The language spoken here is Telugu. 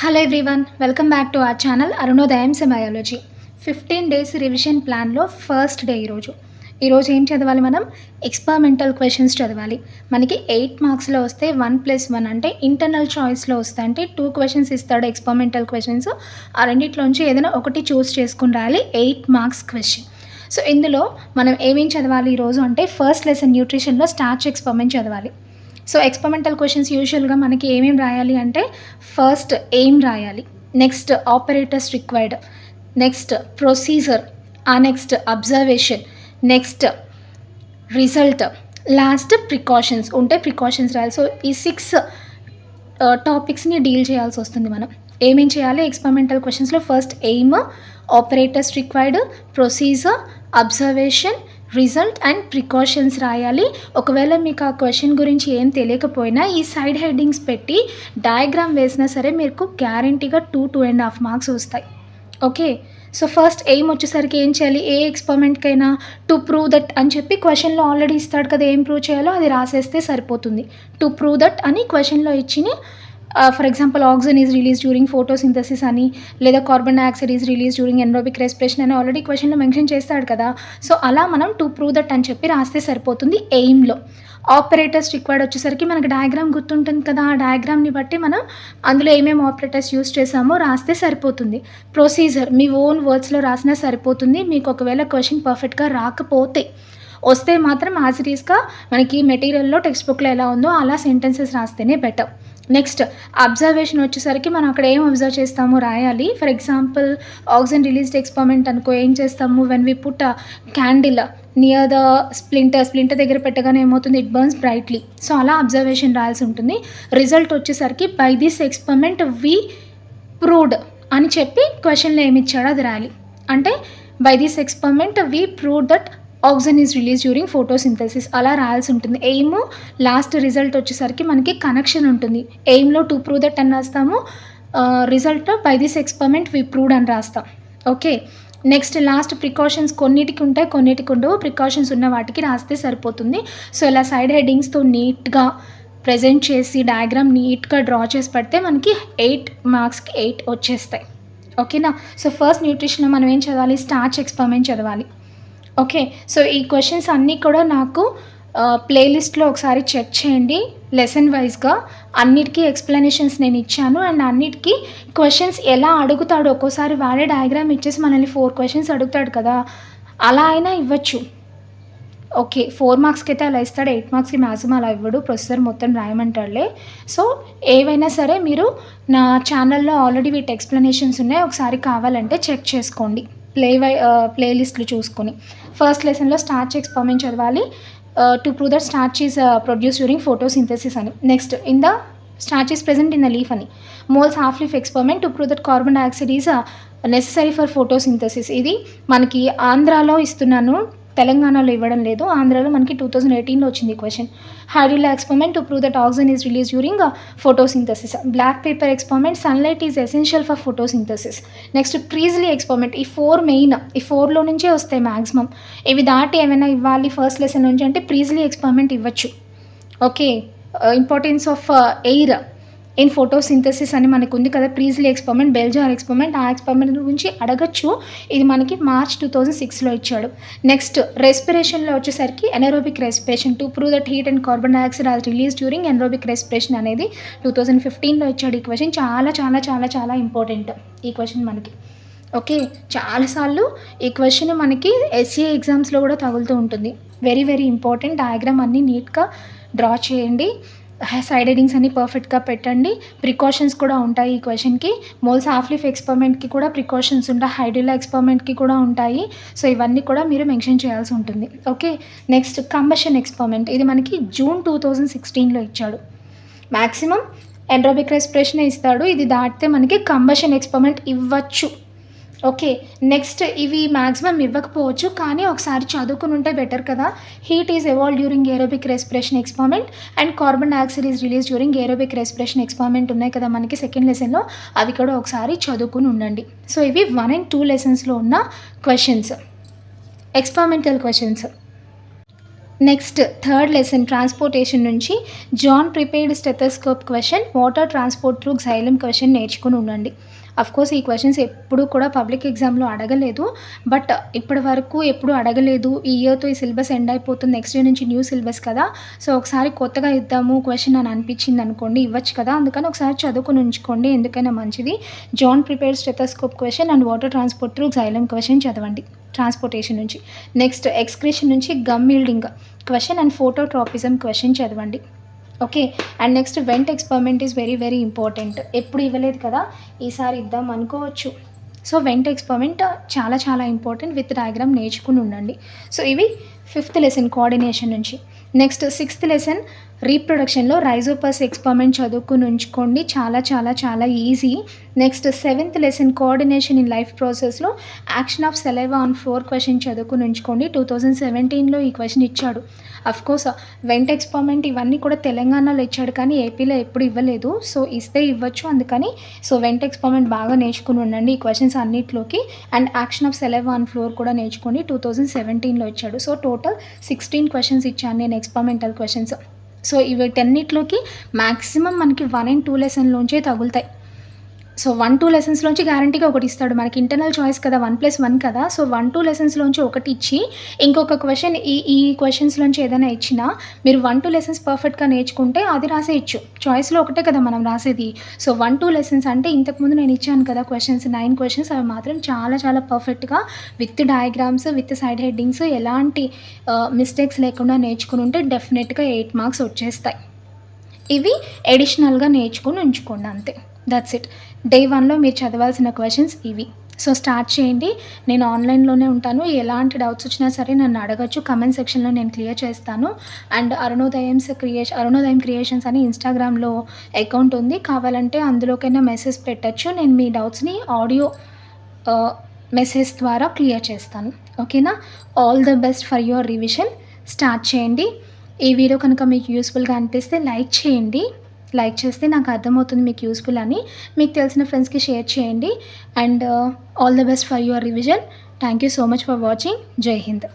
Hello everyone, welcome back to our channel Arunodayam biology. 15 days revision ప్లాన్లో ఫస్ట్ డే ఈరోజు ఏం చదవాలి? మనం ఎక్స్పెరిమెంటల్ క్వశ్చన్స్ చదవాలి. మనకి 8 మార్క్స్లో వస్తే 1+1 అంటే ఇంటర్నల్ చాయిస్లో వస్తాయి. అంటే 2 క్వశ్చన్స్ ఇస్తాడు ఎక్స్పెరిమెంటల్ క్వశ్చన్స్. ఆ రెండిట్లోంచి ఏదైనా ఒకటి చూస్ చేసుకుని రాయాలి. 8 మార్క్స్ క్వశ్చన్. సో ఇందులో మనం ఏమేం చదవాలి ఈరోజు అంటే ఫస్ట్ లెసన్ న్యూట్రిషన్లో స్టార్చ్ ఎక్స్పెరిమెంట్ చదవాలి. సో ఎక్స్పెరిమెంటల్ క్వశ్చన్స్ యూజువల్గా మనకి ఏమేమి రాయాలి అంటే ఫస్ట్ ఎయిమ్ రాయాలి, next operators required, next procedure, next observation, next result, last precautions ఉంటే ప్రికాషన్స్ రాయాలి. సో ఈ 6 టాపిక్స్ని డీల్ చేయాల్సి వస్తుంది. మనం ఏమేం చేయాలి ఎక్స్పెరిమెంటల్ క్వశ్చన్స్లో? First aim, operators required, procedure, observation, result and precautions రాయాలి. ఒకవేళ మీకు ఆ క్వశ్చన్ గురించి ఏం తెలియకపోయినా ఈ సైడ్ హెడ్డింగ్స్ పెట్టి డయాగ్రామ్ వేసినా సరే మీకు గ్యారంటీగా 2.5 మార్క్స్ వస్తాయి. ఓకే, సో ఫస్ట్ ఎయిమ్ వచ్చేసరికి ఏం చేయాలి? ఏ ఎక్స్పెరిమెంట్కైనా టు ప్రూవ్ దట్ అని చెప్పి క్వశ్చన్లో ఆల్రెడీ ఇస్తాడు కదా, ఏం ప్రూవ్ చేయాలో అది రాసేస్తే సరిపోతుంది. టు ప్రూవ్ దట్ అని క్వశ్చన్లో ఇచ్చిన for example oxygen is release during photosynthesis అని, లేదా carbon dioxide is release during anaerobic respiration అని ఆల్రెడీ క్వశ్చన్లో మెన్షన్ చేస్తాడు కదా. సో అలా మనం టు ప్రూవ్ దట్ అని చెప్పి రాస్తే సరిపోతుంది ఎయిమ్లో. ఆపరేటర్స్ రిక్వైర్డ్ వచ్చేసరికి మనకు డయాగ్రామ్ గుర్తుంటుంది కదా, ఆ డయాగ్రామ్ని బట్టి మనం అందులో ఏమేమి ఆపరేటర్స్ యూస్ చేసామో రాస్తే సరిపోతుంది. ప్రొసీజర్ మీ ఓన్ వర్డ్స్లో రాసినా సరిపోతుంది. మీకు ఒకవేళ క్వశ్చన్ పర్ఫెక్ట్గా రాకపోతే, వస్తే మాత్రం యాజ్ ఇట్ ఈస్గా మనకి మెటీరియల్లో టెక్స్ట్ బుక్లో ఎలా ఉందో అలా సెంటెన్సెస్ రాస్తేనే బెటర్. నెక్స్ట్ అబ్జర్వేషన్ వచ్చేసరికి మనం అక్కడ ఏం అబ్జర్వ్ చేస్తామో రాయాలి. For example oxygen released experiment అనుకో, ఏం చేస్తాము? When we put candle near the splinter దగ్గర పెట్టగానే ఏమవుతుంది? It burns brightly. సో అలా అబ్జర్వేషన్ రాయాల్సి ఉంటుంది. రిజల్ట్ వచ్చేసరికి by this experiment we proved అని చెప్పి క్వశ్చన్లో ఏమి ఇచ్చాడో అది రాయాలి. అంటే by this experiment we proved that oxygen is release during photosynthesis అలా రాయాల్సి ఉంటుంది. ఎయిమ్ లాస్ట్ రిజల్ట్ వచ్చేసరికి మనకి కనెక్షన్ ఉంటుంది. ఎయిమ్లో టు ప్రూవ్ దట్ అని రాస్తాము, result by this experiment we proved అని రాస్తాం. ఓకే, నెక్స్ట్ లాస్ట్ ప్రికాషన్స్ కొన్నిటికి ఉంటాయి, కొన్నిటికి ఉండవు. ప్రికాషన్స్ ఉన్న వాటికి రాస్తే సరిపోతుంది. సో ఇలా సైడ్ హెడ్డింగ్స్తో నీట్గా ప్రజెంట్ చేసి డయాగ్రామ్ నీట్గా డ్రా చేసి పెడితే మనకి 8 మార్క్స్కి 8 వచ్చేస్తాయి. ఓకేనా? సో ఫస్ట్ న్యూట్రిషన్లో మనం ఏం చదవాలి? స్టార్చ్ ఎక్స్పెరిమెంట్ చదవాలి. ఓకే, సో ఈ క్వశ్చన్స్ అన్నీ కూడా నాకు ప్లేలిస్ట్లో ఒకసారి చెక్ చేయండి. లెసన్ వైజ్గా అన్నిటికీ ఎక్స్ప్లెనేషన్స్ నేను ఇచ్చాను. అండ్ అన్నిటికీ క్వశ్చన్స్ ఎలా అడుగుతాడు, ఒక్కోసారి వాడే డయాగ్రామ్ ఇచ్చేసి మనల్ని 4 క్వశ్చన్స్ అడుగుతాడు కదా, అలా అయినా ఇవ్వచ్చు. ఓకే, 4 మార్క్స్కి అయితే అలా ఇస్తాడు, 8 మార్క్స్కి మ్యాక్సిమం అలా ఇవ్వడు, ప్రొసెసర్ మొత్తం రాయమంటాడులే. సో ఏవైనా సరే మీరు నా ఛానల్లో ఆల్రెడీ వీటి ఎక్స్ప్లెనేషన్స్ ఉన్నాయి, ఒకసారి కావాలంటే చెక్ చేసుకోండి ప్లేలిస్ట్లు చూసుకొని. ఫస్ట్ లెసన్లో స్టార్చ్ ఎక్స్పెరిమెంట్ చదవాలి. To prove that starch is produce during photosynthesis అని. Next in the starch is present in the leaf అని. Moll's half leaf experiment to prove that carbon dioxide is necessary for photosynthesis. ఇది మనకి ఆంధ్రాలో ఇస్తున్నాను, తెలంగాణలో ఇవ్వడం లేదు. ఆంధ్రాలో మనకి 2018లో వచ్చింది question. Hydrilla experiment to prove that oxygen is release during photosynthesis. Black paper experiment sunlight is essential for photosynthesis. Next Priestley experiment. ఈ 4 మెయిన్, ఈ 4లో నుంచే వస్తాయి మ్యాక్సిమం. ఇవి దాటి ఏమైనా ఇవ్వాలి ఫస్ట్ లెసన్ నుంచి అంటే ప్రీజ్లీ ఎక్స్పెరిమెంట్ ఇవ్వచ్చు. Okay, importance of air in photosynthesis అని మనకు ఉంది కదా, ప్రీజ్లీ ఎక్స్పెరిమెంట్, బెల్జార్ ఎక్స్పెరిమెంట్. ఆ ఎక్స్పెరిమెంట్ గురించి అడగచ్చు. ఇది మనకి March 2006లో ఇచ్చాడు. నెక్స్ట్ రెస్పిరేషన్లో వచ్చేసరికి anaerobic respiration to prove that heat and carbon dioxide are release during anaerobic respiration అనేది 2015లో ఇచ్చాడు. ఈ క్వశ్చన్ చాలా చాలా చాలా చాలా ఇంపార్టెంట్ ఈ క్వశ్చన్ మనకి. ఓకే, చాలాసార్లు ఈ క్వశ్చన్ మనకి SCA ఎగ్జామ్స్లో కూడా తగులుతూ ఉంటుంది. Very very important. డయాగ్రామ్ అన్నీ నీట్గా డ్రా చేయండి, సైడ్ హెడ్డింగ్స్ అన్ని పర్ఫెక్ట్గా పెట్టండి. ప్రికాషన్స్ కూడా ఉంటాయి ఈ క్వశ్చన్కి. మోల్స్ హాఫ్ లీఫ్ ఎక్స్పెరిమెంట్కి కూడా ప్రికాషన్స్ ఉంటాయి, హైడ్రిలా ఎక్స్పెరిమెంట్కి కూడా ఉంటాయి. సో ఇవన్నీ కూడా మీరు మెన్షన్ చేయాల్సి ఉంటుంది. Okay, next combustion experiment. ఇది మనకి June 2016లో ఇచ్చాడు. మ్యాక్సిమం ఎనరోబిక్ రెస్పిరేషనే ఇస్తాడు, ఇది దాటితే మనకి కంబషన్ ఎక్స్పెరిమెంట్ ఇవ్వచ్చు. ఓకే, నెక్స్ట్ ఇవి మ్యాక్సిమం ఇవ్వకపోవచ్చు, కానీ ఒకసారి చదువుకుని ఉంటే బెటర్ కదా. Heat is evolve during aerobic respiration experiment and carbon dioxide is release during aerobic respiration experiment ఉన్నాయి కదా మనకి సెకండ్ లెసన్లో, అవి కూడా ఒకసారి చదువుకుని ఉండండి. సో ఇవి 1 and 2 లెసన్స్లో ఉన్న questions, experimental questions. Next third lesson transportation నుంచి John prepared stethoscope question, water transport through xylem question నేర్చుకుని ఉండండి. కోర్స్ ఈ క్వశ్చన్స్ ఎప్పుడు కూడా పబ్లిక్ ఎగ్జామ్లో అడగలేదు, బట్ ఇప్పటి వరకు ఎప్పుడు అడగలేదు. ఈ ఇయర్తో ఈ సిలబస్ ఎండ్ అయిపోతుంది, నెక్స్ట్ ఇయర్ నుంచి న్యూ సిలబస్ కదా, సో ఒకసారి కొత్తగా ఇద్దాము క్వశ్చన్ అని అనిపించింది అనుకోండి, ఇవ్వచ్చు కదా, అందుకని ఒకసారి చదువుకుని ఉంచుకోండి, ఎందుకైనా మంచిది. John prepared stethoscope question and water transport through xylem question చదవండి ట్రాన్స్పోర్టేషన్ నుంచి. నెక్స్ట్ ఎక్స్క్రీషన్ నుంచి gum yielding question and phototropism question చదవండి. Okay, and next went experiment is very very important. ఎప్పుడు ఇవ్వలేదు కదా, ఈసారి ఇద్దాం అనుకోవచ్చు. సో వెంట్ ఎక్స్పెరిమెంట్ చాలా చాలా ఇంపార్టెంట్, విత్ డయాగ్రామ్ నేర్చుకుని ఉండండి. సో ఇవి 5th లెసన్ కోఆర్డినేషన్ నుంచి. నెక్స్ట్ 6th లెసన్ రీప్రొడక్షన్లో రైజోపస్ ఎక్స్పెరిమెంట్ చదువుకుని ఉంచుకోండి, చాలా చాలా చాలా easy. Next 7th lesson coordination in life ప్రాసెస్లో action of saliva on flour question చదువుకుని ఉంచుకోండి. 2017లో ఈ క్వశ్చన్ ఇచ్చాడు. కోర్స్ వెంట్ ఎక్స్పెరిమెంట్ ఇవన్నీ కూడా తెలంగాణలో ఇచ్చాడు, కానీ ఏపీలో ఎప్పుడు ఇవ్వలేదు, సో ఇస్తే ఇవ్వచ్చు, అందుకని సో వెంట్ ఎక్స్పెరిమెంట్ బాగా నేర్చుకుని ఉండండి ఈ క్వశ్చన్స్ అన్నిట్లోకి. And action of saliva on flour కూడా నేర్చుకోండి, 2017లో ఇచ్చాడు. సో టోటల్ 16 క్వశ్చన్స్ ఇచ్చాను నేను ఎక్స్పెరిమెంటల్ క్వశ్చన్స్. సో వీటన్నిటిలోకి మ్యాక్సిమం మనకి 1 and 2 లెసన్లోంచే తగులుతాయి. సో 1-2 లెసన్స్లోంచి గ్యారంటీగా ఒకటి ఇస్తాడు, మనకి ఇంటర్నల్ చాయిస్ కదా, 1+1 కదా, సో 1-2 లెసన్స్లోంచి ఒకటి ఇచ్చి ఇంకొక క్వశ్చన్ ఈ క్వశ్చన్స్లోంచి ఏదైనా ఇచ్చినా మీరు 1-2 లెసన్స్ పర్ఫెక్ట్గా నేర్చుకుంటే అది రాసేయచ్చు. చాయిస్లో ఒకటే కదా మనం రాసేది. సో 1-2 లెసన్స్ అంటే ఇంతకుముందు నేను ఇచ్చాను కదా క్వశ్చన్స్, 9 క్వశ్చన్స్, అవి మాత్రం చాలా చాలా పర్ఫెక్ట్గా with diagrams, with side headings, ఎలాంటి మిస్టేక్స్ లేకుండా నేర్చుకుని ఉంటే డెఫినెట్గా 8 మార్క్స్ వచ్చేస్తాయి. ఇవి ఎడిషనల్గా నేర్చుకుని ఉంచుకోండి, అంతే, దట్స్ ఇట్. డే 1లో మీరు చదవాల్సిన క్వశ్చన్స్ ఇవి. సో స్టార్ట్ చేయండి, నేను ఆన్లైన్లోనే ఉంటాను, ఎలాంటి డౌట్స్ వచ్చినా సరే నన్ను అడగచ్చు, కమెంట్ సెక్షన్లో నేను క్లియర్ చేస్తాను. అండ్ అరుణోదయం క్రియేషన్స్ అని ఇన్స్టాగ్రామ్లో అకౌంట్ ఉంది, కావాలంటే అందులోకైనా మెసేజ్ పెట్టచ్చు, నేను మీ డౌట్స్ని ఆడియో మెసేజ్ ద్వారా క్లియర్ చేస్తాను. ఓకేనా, all the best for your revision. Start చేయండి. ఈ వీడియో కనుక మీకు యూస్ఫుల్గా అనిపిస్తే లైక్ చేయండి, లైక్ చేస్తే నాకు అర్థమవుతుంది మీకు యూస్ఫుల్ అని, మీకు తెలిసిన ఫ్రెండ్స్కి షేర్ చేయండి. And all the best for your revision. Thank you so much for watching. జై హింద్.